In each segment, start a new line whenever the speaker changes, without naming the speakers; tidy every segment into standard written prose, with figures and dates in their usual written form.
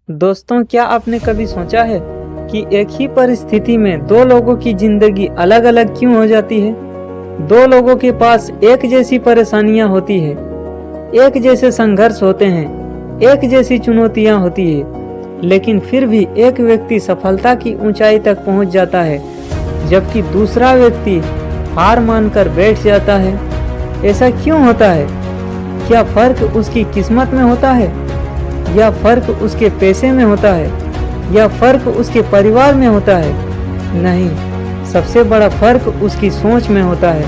दोस्तों, क्या आपने कभी सोचा है कि एक ही परिस्थिति में दो लोगों की जिंदगी अलग अलग क्यों हो जाती है। दो लोगों के पास एक जैसी परेशानियां होती है, एक जैसे संघर्ष होते हैं, एक जैसी चुनौतियां होती है, लेकिन फिर भी एक व्यक्ति सफलता की ऊंचाई तक पहुंच जाता है, जबकि दूसरा व्यक्ति हार मानकर बैठ जाता है। ऐसा क्यों होता है? क्या फर्क उसकी किस्मत में होता है, या फर्क उसके पैसे में होता है, या फर्क उसके परिवार में होता है? नहीं, सबसे बड़ा फर्क उसकी सोच में होता है,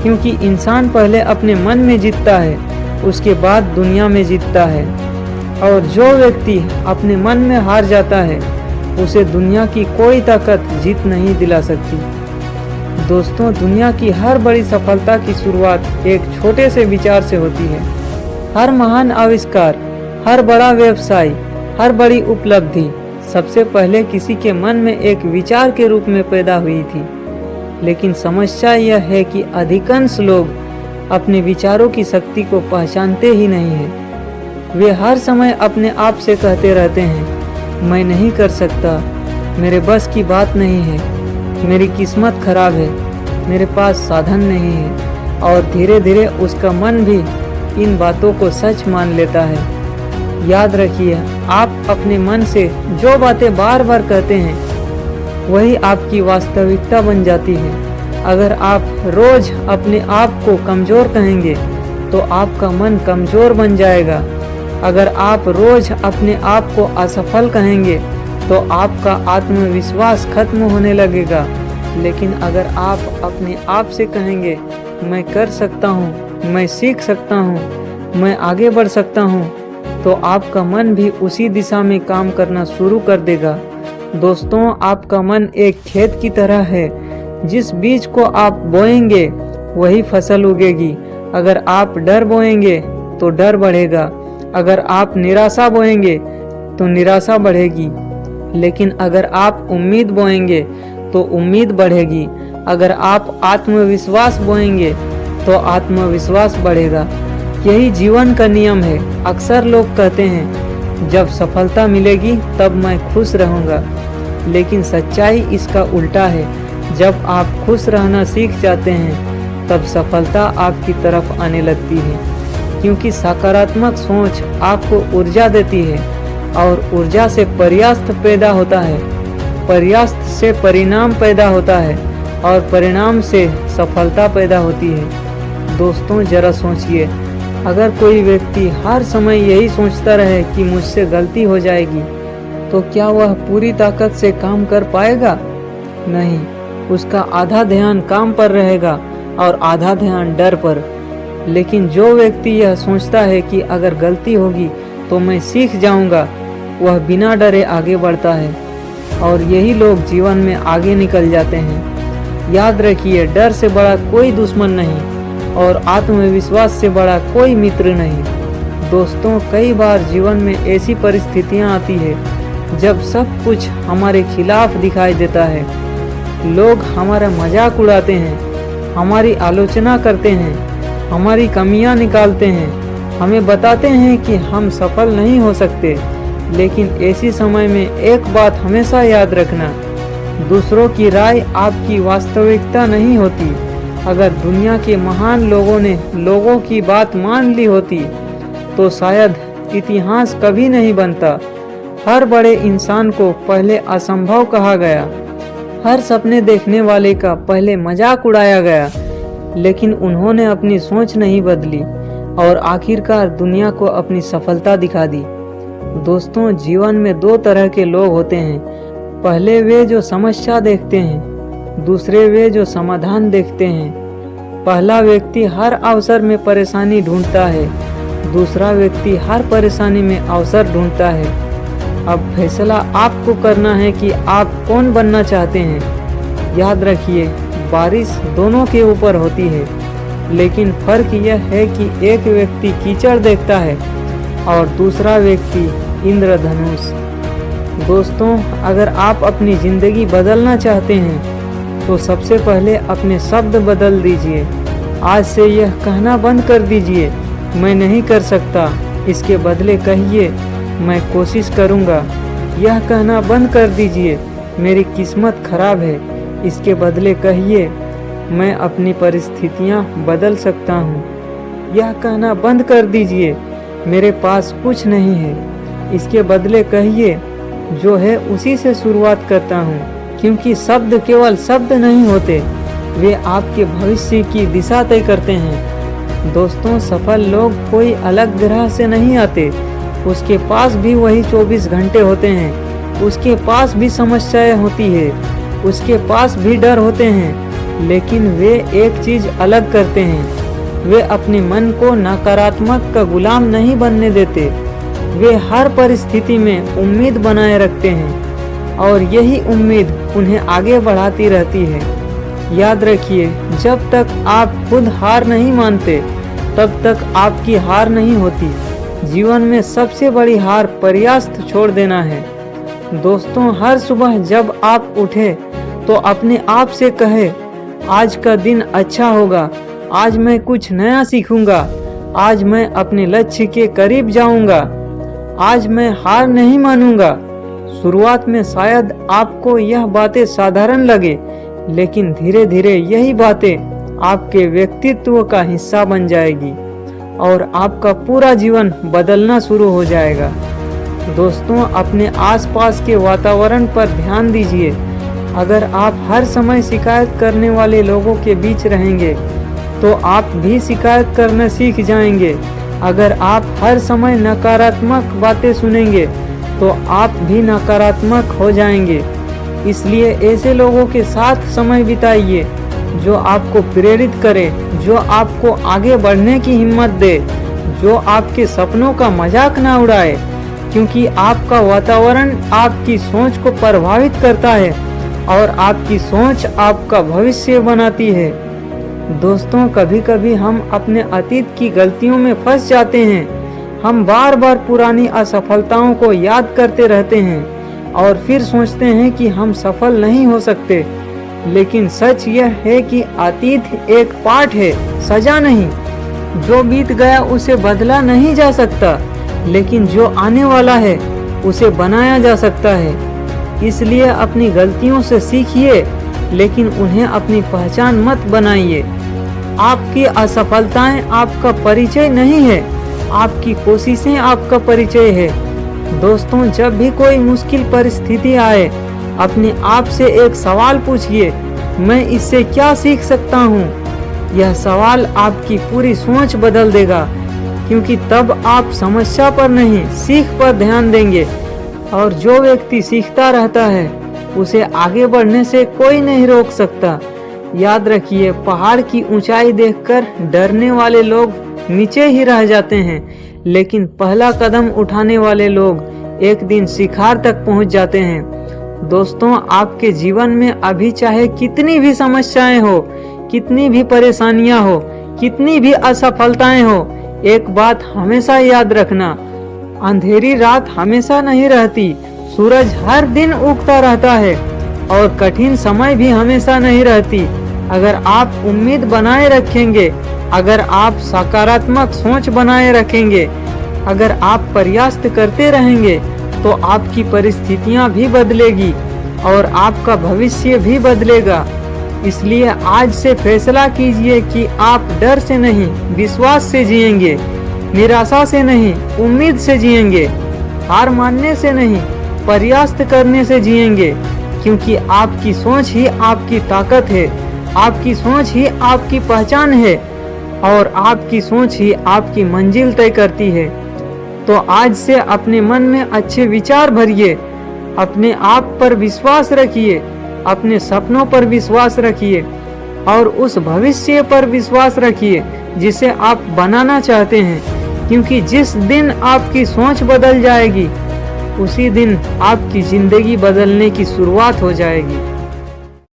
क्योंकि इंसान पहले अपने मन में जीतता है, उसके बाद दुनिया में जीतता है। और जो व्यक्ति अपने मन में हार जाता है, उसे दुनिया की कोई ताकत जीत नहीं दिला सकती। दोस्तों, दुनिया की हर बड़ी सफलता की शुरुआत एक छोटे से विचार से होती है। हर महान आविष्कार, हर बड़ा व्यवसाय, हर बड़ी उपलब्धि सबसे पहले किसी के मन में एक विचार के रूप में पैदा हुई थी। लेकिन समस्या यह है कि अधिकांश लोग अपने विचारों की शक्ति को पहचानते ही नहीं हैं। वे हर समय अपने आप से कहते रहते हैं, मैं नहीं कर सकता, मेरे बस की बात नहीं है, मेरी किस्मत खराब है, मेरे पास साधन नहीं है। और धीरे धीरे उसका मन भी इन बातों को सच मान लेता है। याद रखिए, आप अपने मन से जो बातें बार बार कहते हैं, वही आपकी वास्तविकता बन जाती है। अगर आप रोज अपने आप को कमज़ोर कहेंगे, तो आपका मन कमज़ोर बन जाएगा। अगर आप रोज अपने आप को असफल कहेंगे, तो आपका आत्मविश्वास खत्म होने लगेगा। लेकिन अगर आप अपने आप से कहेंगे, मैं कर सकता हूँ, मैं सीख सकता हूँ, मैं आगे बढ़ सकता हूँ, तो आपका मन भी उसी दिशा में काम करना शुरू कर देगा। दोस्तों, आपका मन एक खेत की तरह है। जिस बीज को आप बोएंगे, वही फसल उगेगी। अगर आप डर बोएंगे, तो डर बढ़ेगा। अगर आप निराशा बोएंगे, तो निराशा बढ़ेगी। लेकिन अगर आप उम्मीद बोएंगे, तो उम्मीद बढ़ेगी। अगर आप आत्मविश्वास बोएंगे, तो आत्मविश्वास बढ़ेगा। यही जीवन का नियम है। अक्सर लोग कहते हैं, जब सफलता मिलेगी तब मैं खुश रहूँगा, लेकिन सच्चाई इसका उल्टा है। जब आप खुश रहना सीख जाते हैं, तब सफलता आपकी तरफ आने लगती है, क्योंकि सकारात्मक सोच आपको ऊर्जा देती है, और ऊर्जा से प्रयास पैदा होता है, प्रयास से परिणाम पैदा होता है, और परिणाम से सफलता पैदा होती है। दोस्तों, जरा सोचिए, अगर कोई व्यक्ति हर समय यही सोचता रहे कि मुझसे गलती हो जाएगी, तो क्या वह पूरी ताकत से काम कर पाएगा? नहीं, उसका आधा ध्यान काम पर रहेगा और आधा ध्यान डर पर। लेकिन जो व्यक्ति यह सोचता है कि अगर गलती होगी तो मैं सीख जाऊंगा, वह बिना डरे आगे बढ़ता है, और यही लोग जीवन में आगे निकल जाते हैं। याद रखिए, डर से बड़ा कोई दुश्मन नहीं, और आत्मविश्वास से बड़ा कोई मित्र नहीं। दोस्तों, कई बार जीवन में ऐसी परिस्थितियां आती है जब सब कुछ हमारे खिलाफ दिखाई देता है। लोग हमारा मजाक उड़ाते हैं, हमारी आलोचना करते हैं, हमारी कमियां निकालते हैं, हमें बताते हैं कि हम सफल नहीं हो सकते। लेकिन ऐसी समय में एक बात हमेशा याद रखना, दूसरों की राय आपकी वास्तविकता नहीं होती। अगर दुनिया के महान लोगों ने लोगों की बात मान ली होती, तो शायद इतिहास कभी नहीं बनता। हर बड़े इंसान को पहले असंभव कहा गया, हर सपने देखने वाले का पहले मजाक उड़ाया गया, लेकिन उन्होंने अपनी सोच नहीं बदली, और आखिरकार दुनिया को अपनी सफलता दिखा दी। दोस्तों, जीवन में दो तरह के लोग होते हैं। पहले वे जो समस्या देखते हैं, दूसरे वे जो समाधान देखते हैं। पहला व्यक्ति हर अवसर में परेशानी ढूंढता है, दूसरा व्यक्ति हर परेशानी में अवसर ढूंढता है। अब फैसला आपको करना है कि आप कौन बनना चाहते हैं। याद रखिए, बारिश दोनों के ऊपर होती है, लेकिन फर्क यह है कि एक व्यक्ति कीचड़ देखता है और दूसरा व्यक्ति इंद्रधनुष। दोस्तों, अगर आप अपनी ज़िंदगी बदलना चाहते हैं, तो सबसे पहले अपने शब्द बदल दीजिए। आज से यह कहना बंद कर दीजिए, मैं नहीं कर सकता। इसके बदले कहिए, मैं कोशिश करूँगा। यह कहना बंद कर दीजिए मेरी किस्मत खराब है। इसके बदले कहिए मैं अपनी परिस्थितियाँ बदल सकता हूँ। यह कहना बंद कर दीजिए मेरे पास कुछ नहीं है। इसके बदले कहिए जो है उसी से शुरुआत करता हूँ। क्योंकि शब्द केवल शब्द नहीं होते, वे आपके भविष्य की दिशा तय करते हैं। दोस्तों, सफल लोग कोई अलग ग्रह से नहीं आते। उसके पास भी वही 24 घंटे होते हैं। उसके पास भी समस्याएं होती है, उसके पास भी डर होते हैं, लेकिन वे एक चीज अलग करते हैं। वे अपने मन को नकारात्मक का गुलाम नहीं बनने देते। वे हर परिस्थिति में उम्मीद बनाए रखते हैं और यही उम्मीद उन्हें आगे बढ़ाती रहती है। याद रखिए, जब तक आप खुद हार नहीं मानते तब तक आपकी हार नहीं होती। जीवन में सबसे बड़ी हार प्रयास छोड़ देना है। दोस्तों, हर सुबह जब आप उठे तो अपने आप से कहे आज का दिन अच्छा होगा, आज मैं कुछ नया सीखूंगा, आज मैं अपने लक्ष्य के करीब जाऊंगा, आज मैं हार नहीं मानूंगा। शुरुआत में शायद आपको यह बातें साधारण लगे, लेकिन धीरे धीरे यही बातें आपके व्यक्तित्व का हिस्सा बन जाएगी और आपका पूरा जीवन बदलना शुरू हो जाएगा। दोस्तों, अपने आसपास के वातावरण पर ध्यान दीजिए। अगर आप हर समय शिकायत करने वाले लोगों के बीच रहेंगे तो आप भी शिकायत करना सीख जाएंगे। अगर आप हर समय नकारात्मक बातें सुनेंगे तो आप भी नकारात्मक हो जाएंगे। इसलिए ऐसे लोगों के साथ समय बिताइए जो आपको प्रेरित करे, जो आपको आगे बढ़ने की हिम्मत दे, जो आपके सपनों का मजाक ना उड़ाए। क्योंकि आपका वातावरण आपकी सोच को प्रभावित करता है और आपकी सोच आपका भविष्य बनाती है। दोस्तों, कभी कभी हम अपने अतीत की गलतियों में फंस जाते हैं। हम बार बार पुरानी असफलताओं को याद करते रहते हैं और फिर सोचते हैं कि हम सफल नहीं हो सकते। लेकिन सच यह है कि अतीत एक पाठ है, सजा नहीं। जो बीत गया उसे बदला नहीं जा सकता, लेकिन जो आने वाला है उसे बनाया जा सकता है। इसलिए अपनी गलतियों से सीखिए, लेकिन उन्हें अपनी पहचान मत बनाइए। आपकी असफलताएं आपका परिचय नहीं है, आपकी कोशिशें आपका परिचय है। दोस्तों, जब भी कोई मुश्किल परिस्थिति आए, अपने आप से एक सवाल पूछिए, मैं इससे क्या सीख सकता हूँ? यह सवाल आपकी पूरी सोच बदल देगा, क्योंकि तब आप समस्या पर नहीं, सीख पर ध्यान देंगे। और जो व्यक्ति सीखता रहता है उसे आगे बढ़ने से कोई नहीं रोक सकता। याद रखिए, पहाड़ की ऊंचाई देखकर डरने वाले लोग नीचे ही रह जाते हैं, लेकिन पहला कदम उठाने वाले लोग एक दिन शिखर तक पहुंच जाते हैं। दोस्तों, आपके जीवन में अभी चाहे कितनी भी समस्याएं हो, कितनी भी परेशानियां हो, कितनी भी असफलताएं हो, एक बात हमेशा याद रखना, अंधेरी रात हमेशा नहीं रहती। सूरज हर दिन उगता रहता है और कठिन समय भी हमेशा नहीं रहती। अगर आप उम्मीद बनाए रखेंगे, अगर आप सकारात्मक सोच बनाए रखेंगे, अगर आप प्रयास करते रहेंगे, तो आपकी परिस्थितियां भी बदलेगी और आपका भविष्य भी बदलेगा। इसलिए आज से फैसला कीजिए कि आप डर से नहीं, विश्वास से जिएंगे, निराशा से नहीं, उम्मीद से जिएंगे, हार मानने से नहीं, प्रयास करने से जिएंगे। क्योंकि आपकी सोच ही आपकी ताकत है, आपकी सोच ही आपकी पहचान है और आपकी सोच ही आपकी मंजिल तय करती है। तो आज से अपने मन में अच्छे विचार भरिए, अपने आप पर विश्वास रखिए, अपने सपनों पर विश्वास रखिए और उस भविष्य पर विश्वास रखिए जिसे आप बनाना चाहते हैं। क्योंकि जिस दिन आपकी सोच बदल जाएगी, उसी दिन आपकी जिंदगी बदलने की शुरुआत हो जाएगी।